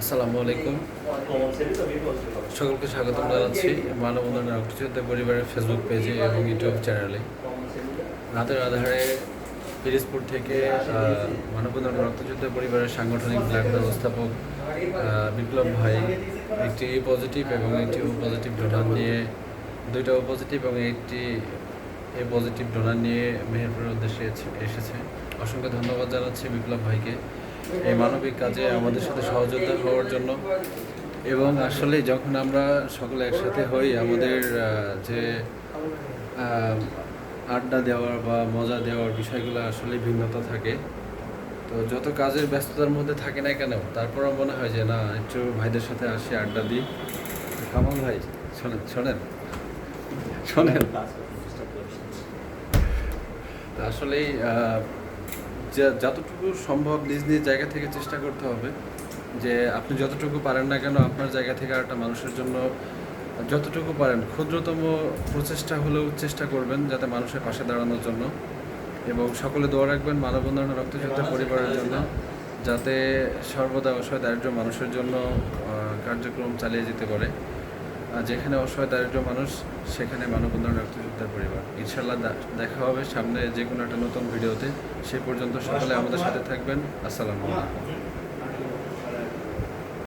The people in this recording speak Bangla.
আসসালামু আলাইকুম। সকলকে স্বাগতম জানাচ্ছি মানববন্ধন রক্তযোদ্ধা পরিবারের ফেসবুক পেজে এবং ইউটিউব চ্যানেলে। রাতের আধারে পিরিজপুর থেকে মানববন্ধন রক্তযোদ্ধা পরিবারের সাংগঠনিক ব্লাড ব্যবস্থাপক বিপ্লব ভাই একটি এ পজিটিভ এবং একটি ও পজিটিভ ডোনার নিয়ে, দুইটা ও পজিটিভ এবং একটি এ পজিটিভ ডোনার নিয়ে মেহেরপুরের উদ্দেশ্যে এসেছে। অসংখ্য ধন্যবাদ জানাচ্ছি বিপ্লব ভাইকে এই মানবিক কাজে আমাদের সাথে সহযোগিতা হওয়ার জন্য। এবং আসলে যখন আমরা সকলে একসাথে হই, আমাদের যে আড্ডা দেওয়ার বা মজা দেওয়ার বিষয়গুলো আসলে ভিন্নতা থাকে। তো যত কাজের ব্যস্ততার মধ্যে থাকে না কেন, তারপরও মনে হয় যে না, একটু ভাইদের সাথে আসি, আড্ডা দিই। কামাল ভাই, শোনেন শোনেন শোনেন আসলেই যতটুকু সম্ভব নিজ নিজ জায়গা থেকে চেষ্টা করতে হবে যে আপনি যতটুকু পারেন না কেন আপনার জায়গা থেকে আরেকটা মানুষের জন্য যতটুকু পারেন ক্ষুদ্রতম প্রচেষ্টা হলেও চেষ্টা করবেন যাতে মানুষের পাশে দাঁড়ানোর জন্য। এবং সকলে দোয়া রাখবেন মানববন্ধন রক্তযোদ্ধা পরিবারের জন্য, যাতে সর্বদা অসহায় দারিদ্র মানুষের জন্য কার্যক্রম চালিয়ে যেতে পারে। যেখানে অসহায় দারিদ্র মানুষ সেখানে মানববন্ধন রক্তযোদ্ধার পরিবার। ইনশাল্লাহ দেখা হবে সামনে যে কোনো একটা নতুন ভিডিওতে। সে পর্যন্ত সকলে আমাদের সাথে থাকবেন। আসসালামু আলাইকুম।